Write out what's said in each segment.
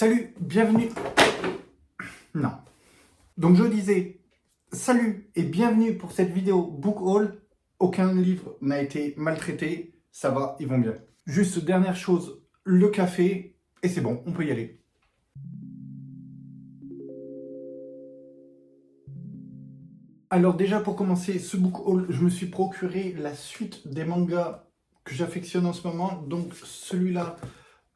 Salut, bienvenue... Non. Donc je disais, salut et bienvenue pour cette vidéo book haul. Aucun livre n'a été maltraité, ça va, ils vont bien. Juste dernière chose, le café, et c'est bon, on peut y aller. Alors déjà pour commencer ce book haul, je me suis procuré la suite des mangas que j'affectionne en ce moment. Donc celui-là,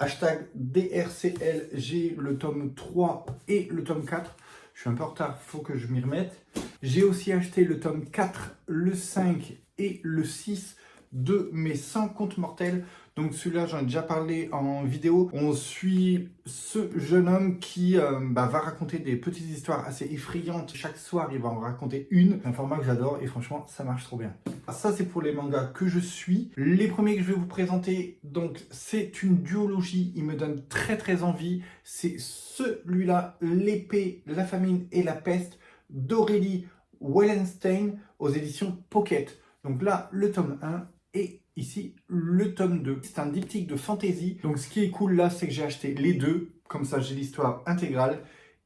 hashtag DRCL, j'ai le tome 3 et le tome 4. Je suis un peu en retard, il faut que je m'y remette. J'ai aussi acheté le tome 4, le 5 et le 6 de mes 100 contes mortels. Donc celui-là, j'en ai déjà parlé en vidéo. On suit ce jeune homme qui va raconter des petites histoires assez effrayantes. Chaque soir, il va en raconter une. C'est un format que j'adore et franchement, ça marche trop bien. Ça, c'est pour les mangas que je suis. Les premiers que je vais vous présenter, donc c'est une duologie. Il me donne très envie. C'est celui-là, L'épée, la famine et la peste d'Aurélie Wellenstein aux éditions Pocket. Donc là, le tome 1 et ici le tome 2. C'est un diptyque de fantasy. Donc ce qui est cool là, c'est que j'ai acheté les deux. Comme ça, j'ai l'histoire intégrale.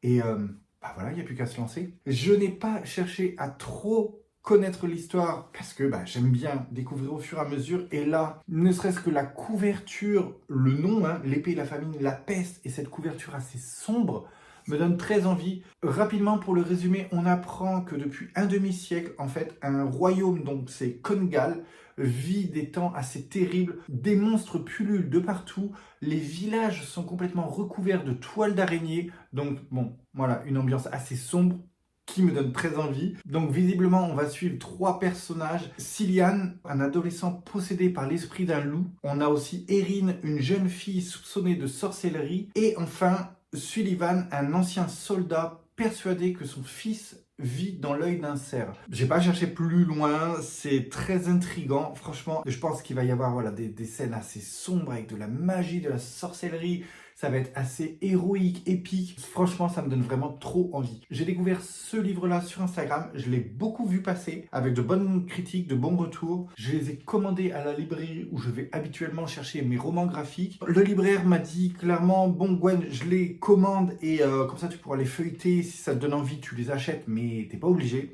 Et voilà, il n'y a plus qu'à se lancer. Je n'ai pas cherché à trop connaître l'histoire parce que j'aime bien découvrir au fur et à mesure. Et là, ne serait-ce que la couverture, le nom, l'épée, la famine, la peste, et cette couverture assez sombre, me donne très envie. Rapidement, pour le résumer, on apprend que depuis un demi-siècle, en fait, un royaume, donc c'est Kongal, vit des temps assez terribles. Des monstres pullulent de partout. Les villages sont complètement recouverts de toiles d'araignée. Donc, bon, voilà, une ambiance assez sombre qui me donne très envie. Donc visiblement, on va suivre 3 personnages. Cillian, un adolescent possédé par l'esprit d'un loup. On a aussi Erin, une jeune fille soupçonnée de sorcellerie. Et enfin, Sullivan, un ancien soldat persuadé que son fils vit dans l'œil d'un cerf. J'ai pas cherché plus loin, c'est très intriguant. Franchement, je pense qu'il va y avoir des scènes assez sombres avec de la magie, de la sorcellerie. Ça va être assez héroïque, épique. Franchement, ça me donne vraiment trop envie. J'ai découvert ce livre-là sur Instagram. Je l'ai beaucoup vu passer avec de bonnes critiques, de bons retours. Je les ai commandés à la librairie où je vais habituellement chercher mes romans graphiques. Le libraire m'a dit clairement, bon Gwen, je les commande et comme ça tu pourras les feuilleter. Si ça te donne envie, tu les achètes, mais t'es pas obligé.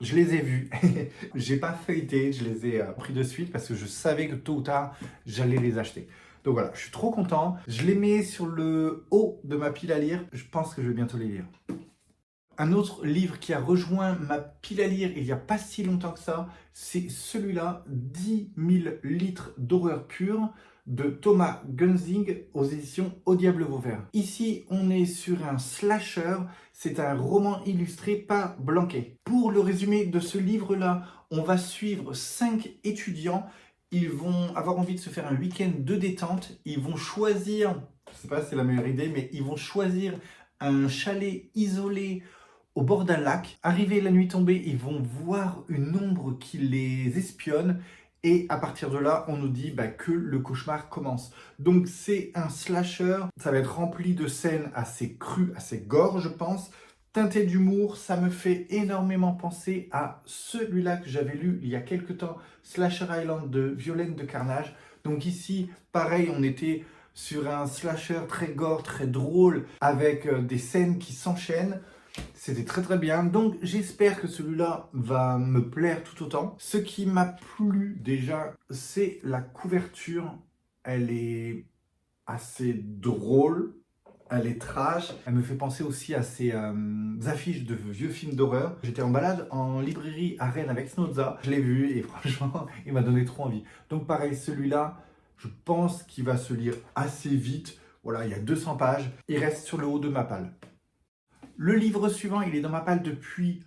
Je les ai vus. J'ai pas feuilleté, je les ai pris de suite parce que je savais que tôt ou tard, j'allais les acheter. Donc voilà, je suis trop content. Je les mets sur le haut de ma pile à lire. Je pense que je vais bientôt les lire. Un autre livre qui a rejoint ma pile à lire il n'y a pas si longtemps que ça, c'est celui-là, 10 000 litres d'horreur pure, de Thomas Gunzing aux éditions Au Diable Vauvert. Ici, on est sur un slasher, c'est un roman illustré par Blanquet. Pour le résumé de ce livre-là, on va suivre 5 étudiants. Ils vont avoir envie de se faire un week-end de détente. Ils vont choisir, je ne sais pas si c'est la meilleure idée, mais ils vont choisir un chalet isolé au bord d'un lac. Arrivé la nuit tombée, ils vont voir une ombre qui les espionne. Et à partir de là, on nous dit que le cauchemar commence. Donc c'est un slasher, ça va être rempli de scènes assez crues, assez gore je pense. Teinté d'humour, ça me fait énormément penser à celui-là que j'avais lu il y a quelques temps, Slasher Island de Violaine de Carnage. Donc ici, pareil, on était sur un slasher très gore, très drôle, avec des scènes qui s'enchaînent. C'était très bien, donc j'espère que celui-là va me plaire tout autant. Ce qui m'a plu déjà, c'est la couverture. Elle est assez drôle, elle est trash. Elle me fait penser aussi à ces affiches de vieux films d'horreur. J'étais en balade en librairie à Rennes avec Snozza. Je l'ai vu et franchement, il m'a donné trop envie. Donc pareil, celui-là, je pense qu'il va se lire assez vite. Voilà, il y a 200 pages. Il reste sur le haut de ma palle. Le livre suivant, il est dans ma palle depuis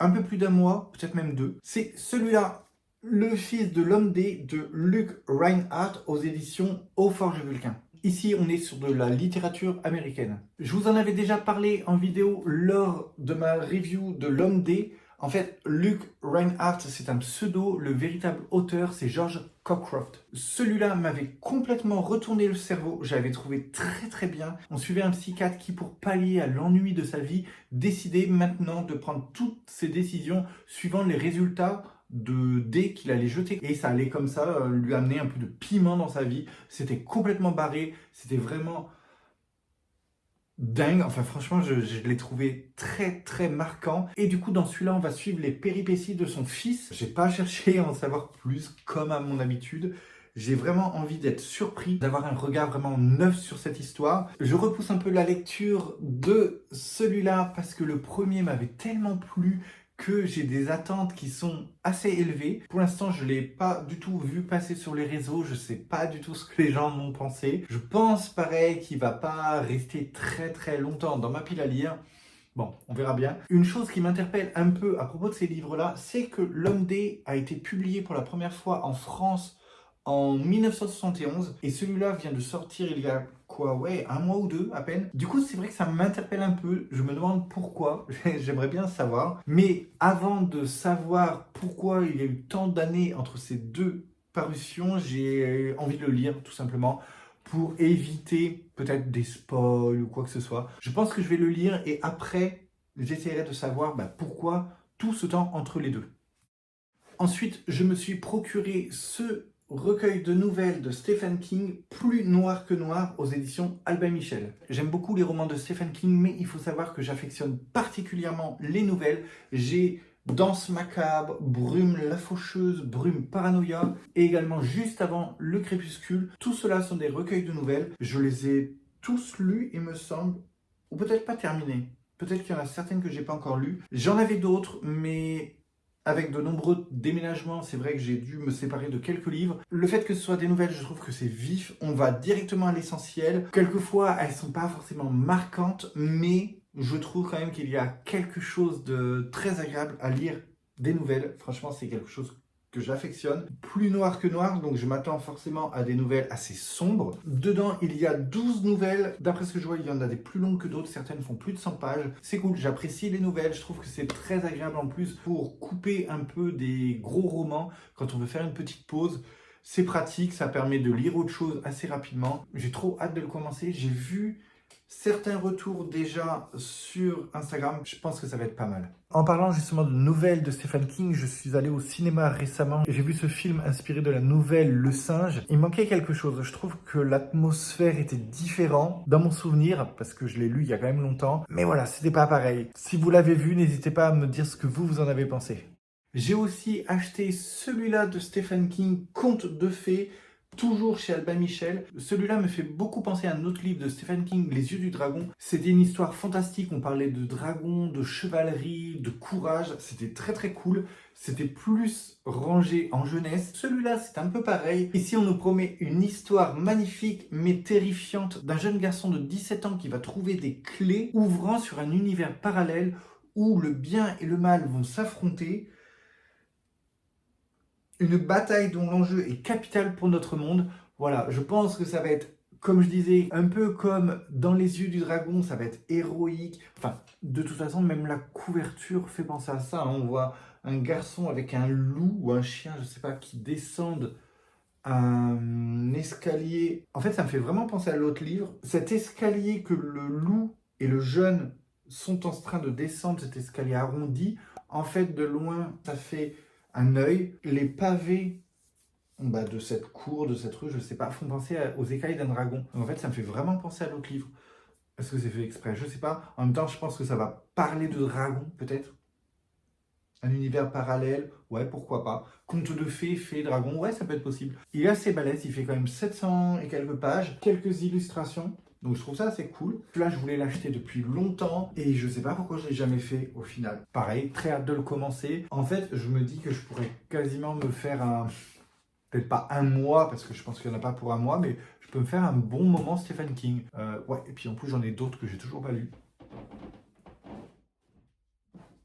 un peu plus d'un mois, peut-être même 2. C'est celui-là, Le fils de l'homme D de Luc Reinhardt aux éditions Eau Forge Vulcain. Ici, on est sur de la littérature américaine. Je vous en avais déjà parlé en vidéo lors de ma review de l'homme D. En fait, Luc Reinhardt, c'est un pseudo. Le véritable auteur, c'est George Cockcroft. Celui-là m'avait complètement retourné le cerveau. J'avais trouvé très bien. On suivait un psychiatre qui, pour pallier à l'ennui de sa vie, décidait maintenant de prendre toutes ses décisions suivant les résultats de dés qu'il allait jeter. Et ça allait comme ça lui amener un peu de piment dans sa vie. C'était complètement barré. C'était vraiment dingue. Enfin, franchement, je l'ai trouvé très, très marquant. Et du coup, dans celui-là, on va suivre les péripéties de son fils. J'ai pas cherché à en savoir plus, comme à mon habitude. J'ai vraiment envie d'être surpris, d'avoir un regard vraiment neuf sur cette histoire. Je repousse un peu la lecture de celui-là parce que le premier m'avait tellement plu que j'ai des attentes qui sont assez élevées. Pour l'instant, je ne l'ai pas du tout vu passer sur les réseaux. Je ne sais pas du tout ce que les gens m'ont pensé. Je pense, pareil, qu'il va pas rester très très longtemps dans ma pile à lire. Bon, on verra bien. Une chose qui m'interpelle un peu à propos de ces livres-là, c'est que L'Homme D a été publié pour la première fois en France en 1971 et celui-là vient de sortir il y a quoi, ouais, un mois ou deux à peine. Du coup, c'est vrai que ça m'interpelle un peu. Je me demande pourquoi. J'aimerais bien savoir. Mais avant de savoir pourquoi il y a eu tant d'années entre ces deux parutions, j'ai envie de le lire tout simplement pour éviter peut-être des spoils ou quoi que ce soit. Je pense que je vais le lire et après, j'essaierai de savoir pourquoi tout ce temps entre les deux. Ensuite, je me suis procuré ce recueil de nouvelles de Stephen King, Plus noir que noir, aux éditions Albin Michel. J'aime beaucoup les romans de Stephen King, mais il faut savoir que j'affectionne particulièrement les nouvelles. J'ai Danse macabre, Brume la faucheuse, Brume paranoïa, et également juste avant Le crépuscule. Tout cela sont des recueils de nouvelles. Je les ai tous lus, il me semble, ou peut-être pas terminés. Peut-être qu'il y en a certaines que j'ai pas encore lues. J'en avais d'autres, mais avec de nombreux déménagements, c'est vrai que j'ai dû me séparer de quelques livres. Le fait que ce soit des nouvelles, je trouve que c'est vif. On va directement à l'essentiel. Quelquefois, elles sont pas forcément marquantes, mais je trouve quand même qu'il y a quelque chose de très agréable à lire des nouvelles. Franchement, c'est quelque chose que j'affectionne. Plus noir que noir, donc je m'attends forcément à des nouvelles assez sombres. Dedans, il y a 12 nouvelles. D'après ce que je vois, il y en a des plus longues que d'autres. Certaines font plus de 100 pages. C'est cool, j'apprécie les nouvelles. Je trouve que c'est très agréable en plus pour couper un peu des gros romans quand on veut faire une petite pause. C'est pratique, ça permet de lire autre chose assez rapidement. J'ai trop hâte de le commencer. J'ai vu certains retours déjà sur Instagram. Je pense que ça va être pas mal. En parlant justement de nouvelles de Stephen King, je suis allé au cinéma récemment et j'ai vu ce film inspiré de la nouvelle Le Singe. Il manquait quelque chose. Je trouve que l'atmosphère était différente dans mon souvenir parce que je l'ai lu il y a quand même longtemps. Mais voilà, c'était pas pareil. Si vous l'avez vu, n'hésitez pas à me dire ce que vous en avez pensé. J'ai aussi acheté celui-là de Stephen King, Contes de fées, toujours chez Albin Michel. Celui-là me fait beaucoup penser à un autre livre de Stephen King, Les yeux du dragon. C'était une histoire fantastique, on parlait de dragons, de chevalerie, de courage. C'était très très cool. C'était plus rangé en jeunesse. Celui-là, c'est un peu pareil. Ici, on nous promet une histoire magnifique mais terrifiante d'un jeune garçon de 17 ans qui va trouver des clés ouvrant sur un univers parallèle où le bien et le mal vont s'affronter. Une bataille dont l'enjeu est capital pour notre monde. Voilà, je pense que ça va être, comme je disais, un peu comme dans Les yeux du dragon, ça va être héroïque. Enfin, de toute façon, même la couverture fait penser à ça. On voit un garçon avec un loup ou un chien, je sais pas, qui descendent un escalier. En fait, ça me fait vraiment penser à l'autre livre. Cet escalier que le loup et le jeune sont en train de descendre, cet escalier arrondi, en fait, de loin, ça fait un œil. Les pavés de cette cour, de cette rue, je sais pas, font penser aux écailles d'un dragon. En fait, ça me fait vraiment penser à l'autre livre. Est-ce que c'est fait exprès? Je sais pas. En même temps, je pense que ça va parler de dragon, peut-être. Un univers parallèle, ouais, pourquoi pas. Conte de fées, fées, dragons, ouais, ça peut être possible. Il est assez balèze, il fait quand même 700 et quelques pages, quelques illustrations. Donc je trouve ça assez cool. Là, je voulais l'acheter depuis longtemps et je sais pas pourquoi je l'ai jamais fait au final. Pareil, très hâte de le commencer. En fait, je me dis que je pourrais quasiment me faire peut-être pas un mois, parce que je pense qu'il n'y en a pas pour un mois, mais je peux me faire un bon moment Stephen King. Ouais, et puis en plus, j'en ai d'autres que j'ai toujours pas lus.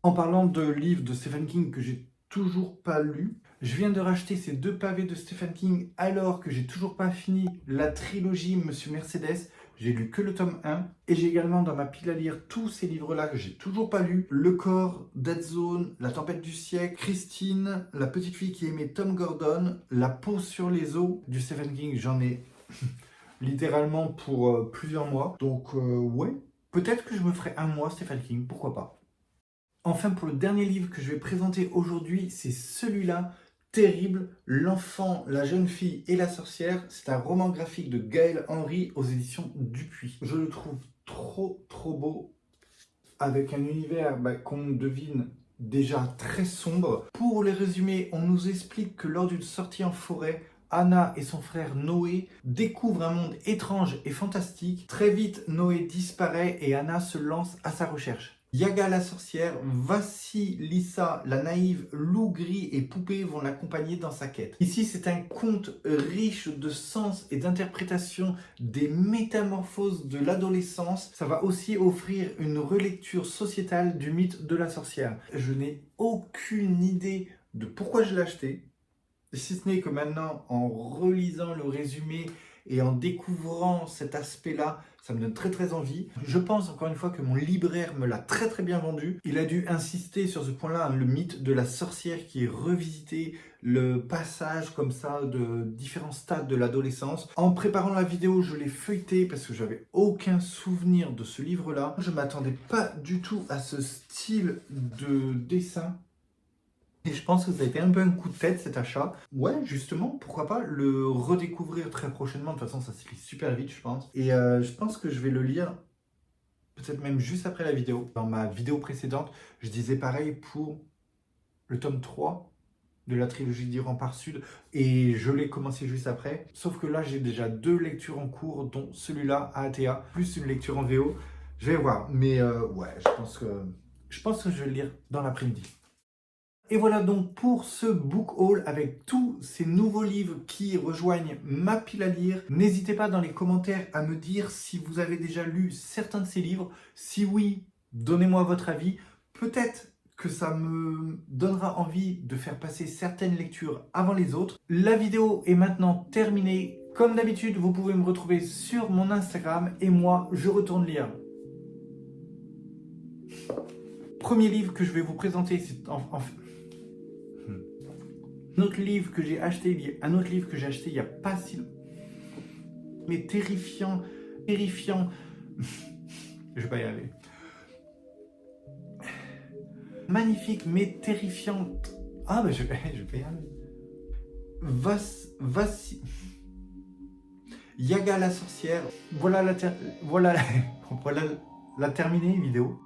En parlant de livres de Stephen King que j'ai toujours pas lus, je viens de racheter ces deux pavés de Stephen King alors que j'ai toujours pas fini la trilogie Monsieur Mercedes. J'ai lu que le tome 1 et j'ai également dans ma pile à lire tous ces livres-là que j'ai toujours pas lus. Le corps, Dead Zone, La tempête du siècle, Christine, La petite fille qui aimait Tom Gordon, La peau sur les os du Stephen King. J'en ai littéralement pour plusieurs mois. Donc ouais, peut-être que je me ferai un mois Stephen King, pourquoi pas. Enfin, pour le dernier livre que je vais présenter aujourd'hui, c'est celui-là, terrible. L'enfant, la jeune fille et la sorcière, c'est un roman graphique de Gaël Henry aux éditions Dupuis. Je le trouve trop beau, avec un univers qu'on devine déjà très sombre. Pour les résumer, on nous explique que lors d'une sortie en forêt, Anna et son frère Noé découvrent un monde étrange et fantastique. Très vite, Noé disparaît et Anna se lance à sa recherche. Yaga la sorcière, Vassilissa la naïve, Loup Gris et Poupée vont l'accompagner dans sa quête. Ici, c'est un conte riche de sens et d'interprétation des métamorphoses de l'adolescence. Ça va aussi offrir une relecture sociétale du mythe de la sorcière. Je n'ai aucune idée de pourquoi je l'ai acheté, si ce n'est que maintenant, en relisant le résumé et en découvrant cet aspect-là, ça me donne très envie. Je pense encore une fois que mon libraire me l'a très bien vendu. Il a dû insister sur ce point-là, le mythe de la sorcière qui est revisité, le passage comme ça de différents stades de l'adolescence. En préparant la vidéo, je l'ai feuilleté parce que j'avais aucun souvenir de ce livre-là. Je ne m'attendais pas du tout à ce style de dessin. Et je pense que ça a été un peu un coup de tête cet achat. Ouais, justement, pourquoi pas le redécouvrir très prochainement. De toute façon, ça s'écrit super vite, je pense. Et je pense que je vais le lire peut-être même juste après la vidéo. Dans ma vidéo précédente, je disais pareil pour le tome 3 de la trilogie du Rempart Sud. Et je l'ai commencé juste après. Sauf que là, j'ai déjà 2 lectures en cours, dont celui-là à ATA, plus une lecture en VO. Je vais voir. Mais ouais, je pense que je vais le lire dans l'après-midi. Et voilà donc pour ce book haul avec tous ces nouveaux livres qui rejoignent ma pile à lire. N'hésitez pas dans les commentaires à me dire si vous avez déjà lu certains de ces livres. Si oui, donnez-moi votre avis. Peut-être que ça me donnera envie de faire passer certaines lectures avant les autres. La vidéo est maintenant terminée. Comme d'habitude, vous pouvez me retrouver sur mon Instagram et moi, je retourne lire. Premier livre que je vais vous présenter, c'est un autre livre que j'ai acheté il y a pas si longtemps. Mais terrifiant. Je vais pas y aller. Magnifique, mais terrifiante. Ah, je vais y aller. Yaga la sorcière. Voilà la terminée vidéo.